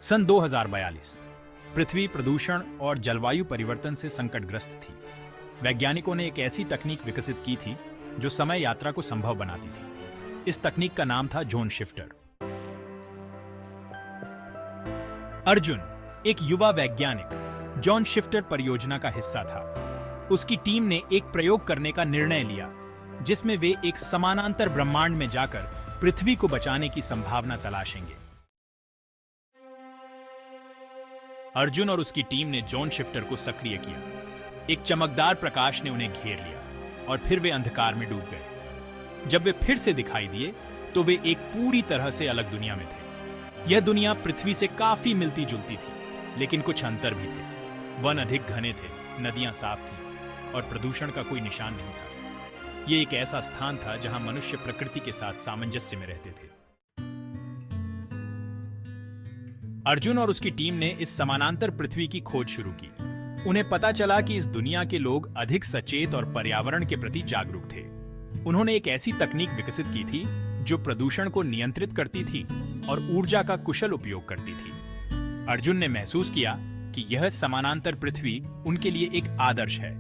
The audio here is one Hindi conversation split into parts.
सन 2042 पृथ्वी प्रदूषण और जलवायु परिवर्तन से संकटग्रस्त थी। वैज्ञानिकों ने एक ऐसी तकनीक विकसित की थी जो समय यात्रा को संभव बनाती थी। इस तकनीक का नाम था जोन शिफ्टर। अर्जुन एक युवा वैज्ञानिक जॉन शिफ्टर परियोजना का हिस्सा था। उसकी टीम ने एक प्रयोग करने का निर्णय लिया जिसमें वे एक समानांतर ब्रह्मांड में जाकर पृथ्वी को बचाने की संभावना तलाशेंगे। अर्जुन और उसकी टीम ने जॉन शिफ्टर को सक्रिय किया। एक चमकदार प्रकाश ने उन्हें घेर लिया और फिर वे अंधकार में डूब गए। जब वे फिर से दिखाई दिए तो वे एक पूरी तरह से अलग दुनिया में थे। यह दुनिया पृथ्वी से काफी मिलती जुलती थी, लेकिन कुछ अंतर भी थे। वन अधिक घने थे, नदियां साफ थीं और प्रदूषण का कोई निशान नहीं था। यह एक ऐसा स्थान था जहां मनुष्य प्रकृति के साथ सामंजस्य में रहते थे। अर्जुन और उसकी टीम ने इस समानांतर पृथ्वी की खोज शुरू की। उन्हें पता चला कि इस दुनिया के लोग अधिक सचेत और पर्यावरण के प्रति जागरूक थे। उन्होंने एक ऐसी तकनीक विकसित की थी जो प्रदूषण को नियंत्रित करती थी और ऊर्जा का कुशल उपयोग करती थी। अर्जुन ने महसूस किया कि यह समानांतर पृथ्वी उनके लिए एक आदर्श है।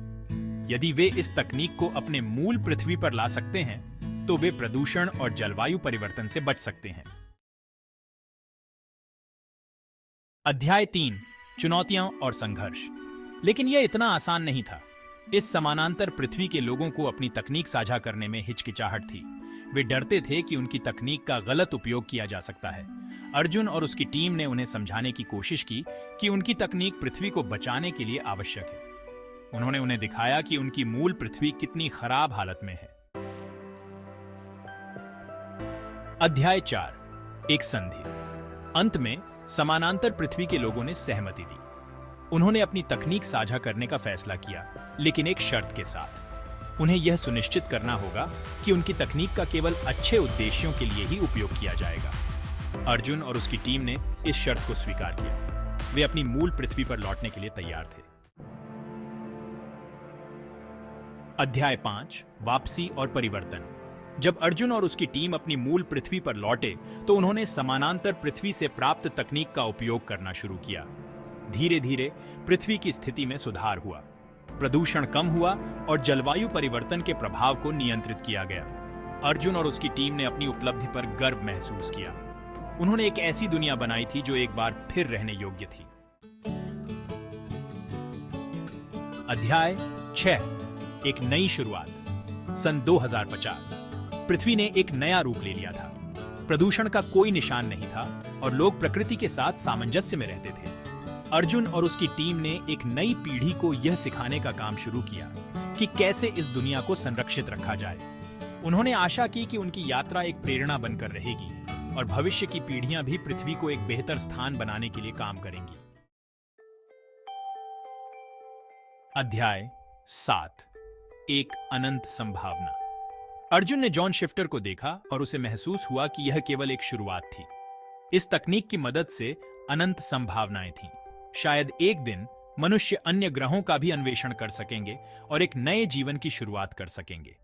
यदि वे इस तकनीक को अपने मूल पृथ्वी पर ला सकते हैं तो वे प्रदूषण और जलवायु परिवर्तन से बच सकते हैं। अध्याय 3 चुनौतियां और संघर्ष। लेकिन यह इतना आसान नहीं था। इस समानांतर पृथ्वी के लोगों को अपनी तकनीक साझा करने में हिचकिचाहट थी। वे डरते थे कि उनकी तकनीक का गलत उपयोग किया जा सकता है। अर्जुन और उसकी टीम ने उन्हें समझाने की कोशिश की कि उनकी तकनीक पृथ्वी को बचाने के लिए आवश्यक है। उन्होंने उन्हें दिखाया कि उनकी मूल पृथ्वी कितनी खराब हालत में है। अध्याय 4 एक संधि। अंत में समानांतर पृथ्वी के लोगों ने सहमति दी। उन्होंने अपनी तकनीक साझा करने का फैसला किया, लेकिन एक शर्त के साथ। उन्हें यह सुनिश्चित करना होगा कि उनकी तकनीक का केवल अच्छे उद्देश्यों के लिए ही उपयोग किया जाएगा। अर्जुन और उसकी टीम ने इस शर्त को स्वीकार किया। वे अपनी मूल पृथ्वी पर लौटने के लिए तैयार थे। अध्याय 5 वापसी और परिवर्तन। जब अर्जुन और उसकी टीम अपनी मूल पृथ्वी पर लौटे तो उन्होंने समानांतर पृथ्वी से प्राप्त तकनीक का उपयोग करना शुरू किया। धीरे धीरे पृथ्वी की स्थिति में सुधार हुआ, प्रदूषण कम हुआ और जलवायु परिवर्तन के प्रभाव को नियंत्रित किया गया। अर्जुन और उसकी टीम ने अपनी उपलब्धि पर गर्व महसूस किया। उन्होंने एक ऐसी दुनिया बनाई थी जो एक बार फिर रहने योग्य थी। अध्याय 6 एक नई शुरुआत। सन 2050 पृथ्वी ने एक नया रूप ले लिया था। प्रदूषण का कोई निशान नहीं था और लोग प्रकृति के साथ सामंजस्य में रहते थे। अर्जुन और उसकी टीम ने एक नई पीढ़ी को यह सिखाने का काम शुरू किया कि कैसे इस दुनिया को संरक्षित रखा जाए। उन्होंने आशा की कि उनकी यात्रा एक प्रेरणा बनकर रहेगी और भविष्य की पीढ़ियां भी पृथ्वी को एक बेहतर स्थान बनाने के लिए काम करेंगी। अध्याय 7 एक अनंत संभावना। अर्जुन ने जॉन शिफ्टर को देखा और उसे महसूस हुआ कि यह केवल एक शुरुआत थी। इस तकनीक की मदद से अनंत संभावनाएं थीं। शायद एक दिन मनुष्य अन्य ग्रहों का भी अन्वेषण कर सकेंगे और एक नए जीवन की शुरुआत कर सकेंगे।